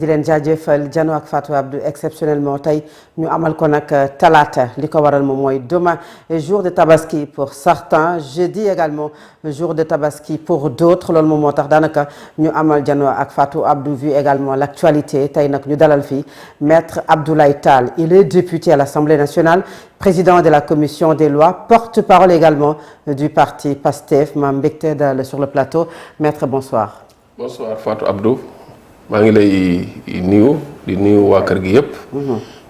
di leen jaajëfal Diano ak Fatou Abdou exceptionnellement tey ñu amal ko nag talaata li ko waral moom mooy demain jour de tabaski pour certains jeudi également jour de tabaski pour d'autres loolu moom moo tax daanaka ñu amal Diano ak Fatou Abdou vu également l'actualité tey nag ñu dalal fii maître Abdoulaye Tall il est député à l'Assemblée nationale président de la commission des lois porte-parole également du parti PASTEF ma mbégte dal sur le plateau maître bonsoir. Bonsoir Fatou Abdou. maa ngi lay nuyu di nuyu waa kër gi yëpp.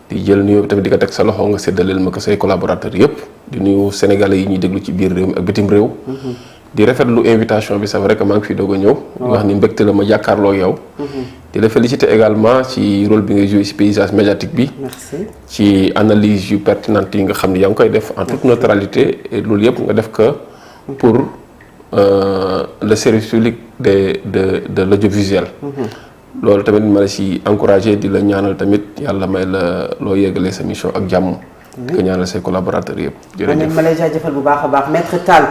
di jël nuyu tamit di ko teg sa loxo nga séddaleel ma ko say collaborateurs yëpp. di nuyu sénégalais yi ñuy déglu ci biir réew mi ak bitim réew. di rafetlu invitation bi c'est vrai que maa ngi fi doog a ñëw. di wax ni mbégte la ma jàkkaarloo yow. di la féliciter également ci rôle bi ngay joué ci paysage médiatique bi. merci ci analyse yu pertinente yi nga xam ni yaa ngi koy def en toute neutralité et loolu yëpp nga def ko pour le service public de l'audiovisuel. loolu tamit ma la si encouragé di la ñaanal tamit yàlla may la loo yeggalee sa mission ak jàmm. di ko ñaanal say collaborateurs yëpp. jërëjëf ma lay jaajëfal bu baax a baax maître Tall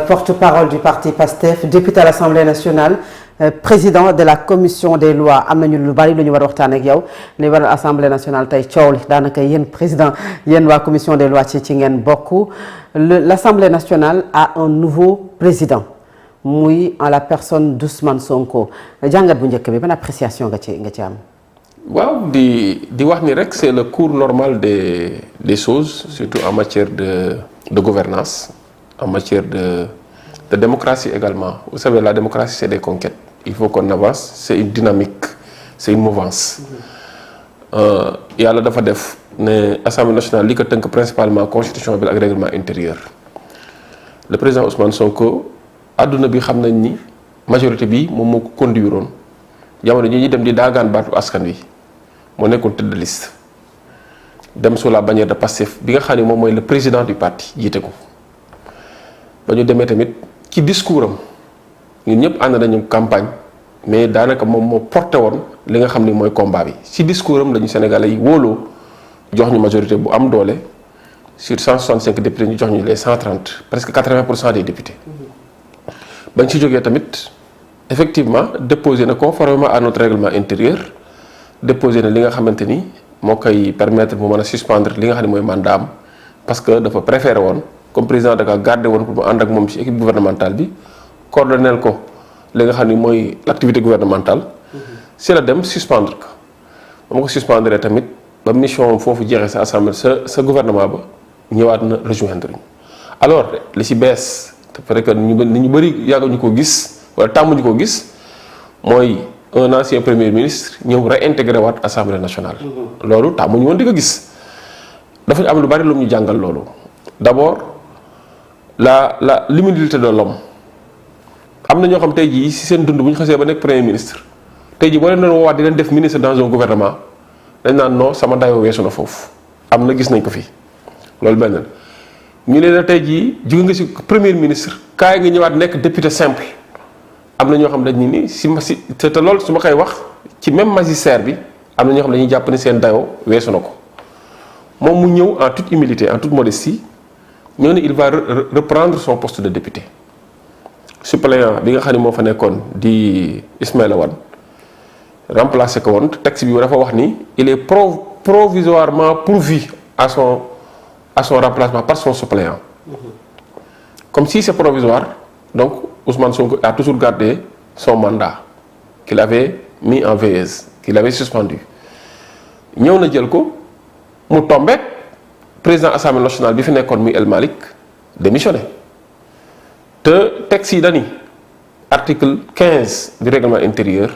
porte-parole du parti PASTEF député à l'Assemblée nationale président de la commission des lois am nañu lu bari lu ñu war a waxtaan ak yow li waral Assemblée nationale tey coow li daanaka yéen président yéen waa commission des lois ci ngeen bokk l'Assemblée nationale a un nouveau président. muy en la personne d'Ousmane Sonko jàngat bu njëkk bi ban appréciation nga ci am. waaw di wax ni rek c'est le cours normal des choses surtout en matière de gouvernance en matière de démocratie également vous savez la démocratie c'est des conquêtes il faut qu'on avance c'est une dynamique c'est une mouvance yàlla dafa def ne Assemblée nationale li ko tënk principalement constitution bi ak règlement intérieur le président Ousmane Sonko. adduna bi xam nañ ni majorité bi moom moo ko conduire woon jamono ji ñuy dem di daagaan baatu askan wi moo nekkoon tête de liste dem sous la bannière de Pastef bi nga xam ne moom mooy le président du parti jiite ko ba ñu demee tamit ci discours am ñun ñëpp ànd nañu campagne mais daanaka moom moo porté woon li nga xam ne mooy combat bi ci discours am la ñu Sénégalais yi wóoloo jox ñu majorité bu am doole sur 165 députés ñu jox ñu les 130 presque 80% des députés. bañ ci jógee tamit effectivement déposé na conformément à notre règlement intérieur déposé na li nga xamante ni moo koy permettre mu mën a suspendre li nga xam ne mooy mandat am parce que dafa préféré woon comme président da ka gardé woon pour mu ànd ak moom ci équipe gouvernementale bi coordonnel ko li nga xam ne mooy l'activité gouvernementale si la dem suspendre ko ba ma ko suspendre tamit ba mission foofu jeexee sa assemblée sa gouvernement ba ñëwaat na rejoindre ñu alors li ci bees parce que nit ñu bëri yàgguñu ko gis wala tàmmuñu ko gis mooy un ancien premier ministre ñëw réintégré waat assemblée nationale. loolu tàmmuñu woon di ko gis. dafa am lu bari lu ñu jàngal loolu d'abord l'humilité de l'homme am na ñoo xam tey jii si seen dund bu ñu xasee ba nekk premier ministre tey jii boo leen doon woowaat di leen def ministre dans un gouvernement dañ naan non sama dayoo weesu na foofu am na gis nañ ko fi loolu benn. ñu ne la tey jii jóge nga ci premier ministre kaay nga ñëwaat nekk député simple am na ñoo xam dañ ni si te loolu su ma koy wax ci même magistère bi am na ñoo xam dañuy jàpp ni seen dayoo weesu na ko moom mu ñëw en toute humilité en toute modestie ñëw ne il va reprendre son poste de député suppléant bi nga xam ne moo fa nekkoon di Ismaïla Wane remplacé ko woon texte bi dafa wax ni il est provisoirement pourvu à son remplacement par son suppléant. Comme si c'est provisoire, donc Ousmane Sonko a toujours gardé son mandat qu'il avait mis en veilleuse, qu'il avait suspendu. ñëw na jël ko mu tombé président Assemblée nationale bi fi nekkoon muy El Malick démissionné te texte yi dani article 15 du règlement intérieur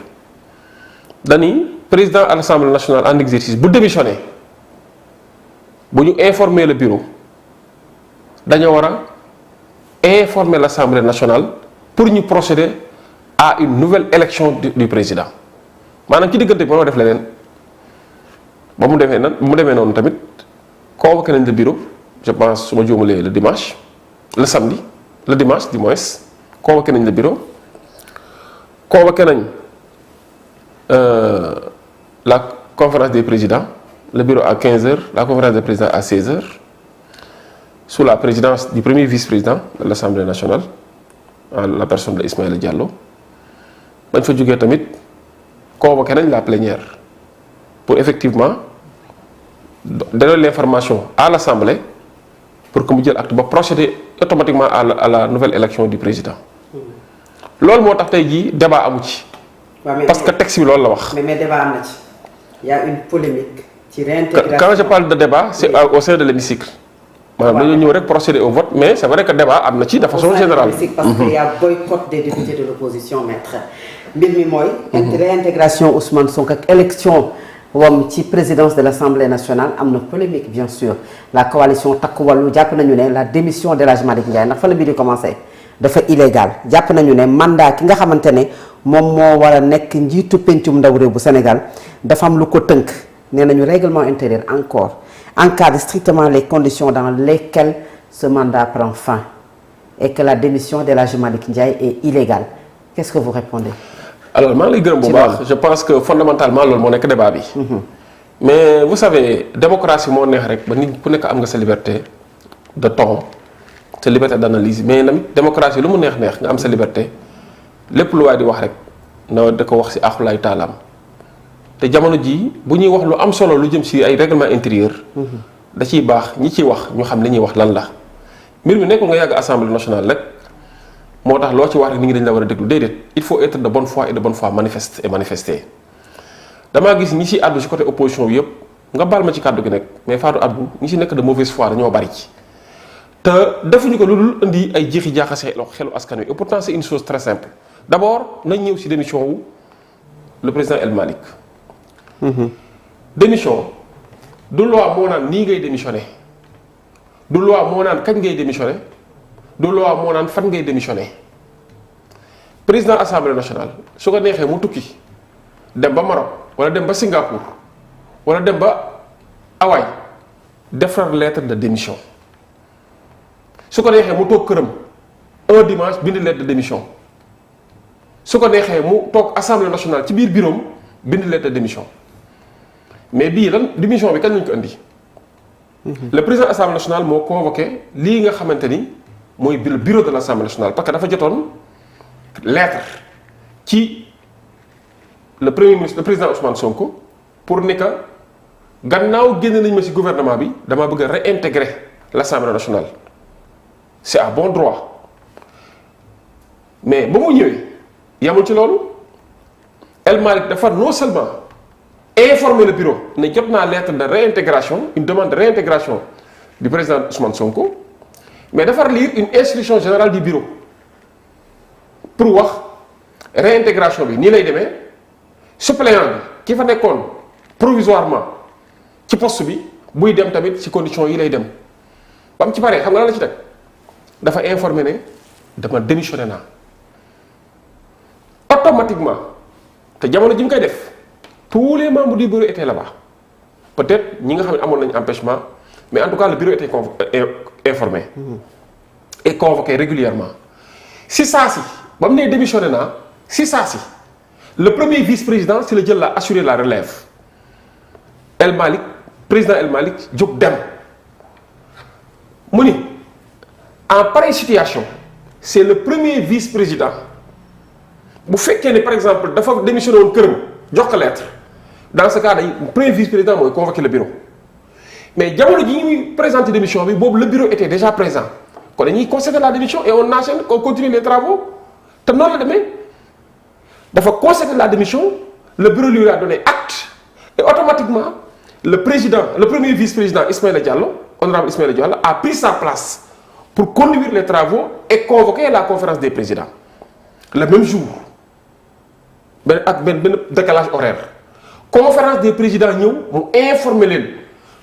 dani président à l'Assemblée nationale en exercice bu démissionné bu ñu informer le bureau dañoo war a informer l'Assemblée nationale pour ñu procéder à une nouvelle élection du président maanaam ci diggante bi mënoo def leneen ba mu demee noonu tamit convoqué nañ le bureau je pense su ma juumalee le dimanche le samedi le dimanche du moins convoqué nañ le bureau convoqué nañ la conférence des présidents. Le bureau à 15h, la conférence des présidents à 16h, sous la présidence du premier vice-président de l'Assemblée nationale, en la personne de Ismaïla Diallo. Dañ fa jógee tamit convoqué nañ la plénière pour effectivement donner l'information à l'Assemblée pour que mu jël acte ba procéder automatiquement à la nouvelle élection du président. loolu moo tax tey jii débat amu ci. parce que texte bi loolu la wax. mais débat am na ci. Il y a une polémique ci réintégration. Quand je parle de débat c'est au sein de l'hémicycle. maanaam dañoo ñëw rek procéder au vote mais c'est vrai que débat am na ci de façon générale. parce que y a boycott des députés de l'opposition maître. mbir mi mooy. réintégration Ousmane Sonko ak élection wam ci présidence de l'Assemblée nationale am na polémique bien sûr la coalition Takku Wallu jàpp nañu ne la démission d'El Hadji Malick Ndiaye ndax fa la mbir di commencé dafa illégal jàpp nañu ne mandat ki nga xamante ne moom moo war a nekk njiitu pencum ndaw réew bu Sénégal dafa am lu ko tënk nee nañu règlement intérieur encore encadre strictement les conditions dans lesquelles ce mandat prend fin et que la démission d'El Hadji Malick Ndiaye est illégale qu'est-ce que vous répondez? alors maa ngi lay gërëm bu baax je pense que fondamentalement loolu moo nekk débat bi. mais vous savez démocratie moo neex rek ba nit ku nekk am nga sa liberté de ton sa liberté d'analyse mais tamit démocratie lu mu neex nga am sa liberté lépp lu waay di wax rek na da ko wax ci axulaayu taalaam te jamono ji bu ñuy wax lu am solo lu jëm ci ay règlement intérieur da ciy baax ñi ciy wax ñu xam li ñuy wax lan la mbir mi nekkul nga yàgg assemblée nationale rek. moo tax loo ci wax rek nit ñi dañ la war a déglu déedéet il faut être de bonne foi et de bonne foi manifester damaa gis ñi ci àddu ci côté opposition bi yëpp nga baal ma ci kàddu gi nekk mais Fatou Abdou ñi ci nekk de mauvaise foi dañoo bari ci te defuñu ko lu dul indi ay jeexi jaaxase xelu askan wi et pourtant c'est une chose très simple d'abord nañ ñëw ci démission wu le président El Malick. démission du loi moo naan nii ngay démissionner du loi moo naan kañ ngay démissionner. du loi moo naan fan ngay démissionner président assemblée nationale su ko neexee mu tukki dem ba Maroc wala dem ba Singapour wala dem ba Hawaï defar lettre de démission su ko neexee mu toog këram un dimanche bind lettre de démission su ko neexee mu toog assemblée nationale ci biir bureau bind lettre de démission mais bii lan démission bi kañ lañ ko indi. le président assemblée nationale moo convoqué lii nga xamante ni. mooy le bureau de l'Assemblée nationale parce que dafa jotoon lettre ci le premier ministre le président Ousmane Sonko pour ne que gannaaw génn nañ ma ci gouvernement bi dama bëgg a réintégrer l'Assemblée nationale c'est à bon droit mais ba mu ñëwee yamul ci loolu El Malick dafa non seulement informer le bureau ne jot naa lettre de réintégration une demande de réintégration du président Ousmane Sonko mais dafa lire une instruction générale du bureau pour wax réintégration bi nii lay demee suppléant bi ki fa nekkoon provisoirement ci poste bi buy dem tamit ci conditions yi lay dem ba mu ci paree xam nga lan la ci teg dafa informer ne dama démissionné naa automatiquement te jamono ji mu koy def tous les membres du bureau étaient là-bas peut-être ñi nga xam ne amoon nañu empêchement mais en tout cas le bureau était informé et convoqué régulièrement si saa si ba mu nee démissionné naa si saa si le premier vice-président si la jël la assurer la relève El Malick président El Malick jóg dem mu ni en pareille situation c'est le premier vice-président bu fekkee ne par exemple dafa démissionné woon këram jox ko lettre dans ce cas day premier vice-président mooy convoquer le bureau mais jamono ji ñuy présenter démission bi boobu le bureau était déjà présent kon dañuy concéder la démission et on enchaîne on continue les travaux te noonu la demee dafa concéder la démission le bureau lui a donné acte et automatiquement le premier vice-président Ismaïla Diallo honorable Ismaïla Diallo a pris sa place pour conduire les travaux et convoquer la conférence des présidents le même jour benn décalage horaire conférence des présidents ñëw mu informer leen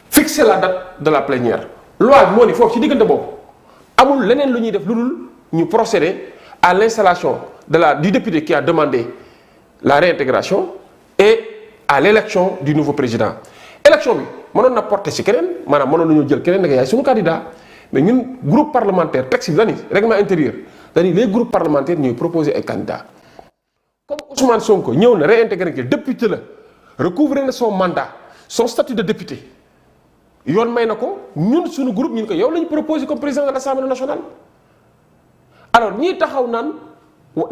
fixer la date de la plénière loi bi moo ni foofu ci diggante boobu amul leneen lu ñuy def lu dul ñu procéder à l'installation du député qui a demandé la réintégration et à l'élection du nouveau président élection bi mënoon na porter ci keneen maanaam mënoon nañoo jël keneen nag yaay suñu candidat mais ñun groupe parlementaire texte bi la ni règlement intérieur c'est-à-dire les groupes parlementaires ñooy proposer ay candidats comme Ousmane Sonko ñëw na réintégrer que député la recouvrer na son mandat son statut de député yoon may na ko ñun suñu groupe ñun ko yow la ñu proposé comme président de l'Assemblée nationale alors ñii taxaw naan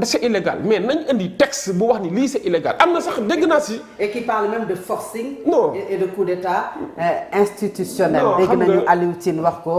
c'est illégal mais nañ indi texte bu wax ni lii c'est illégal am na sax dégg naa si. et qui parle même de forcing. non et de coup d'état institutionnel. non dégg nañu Aliou Tine wax ko.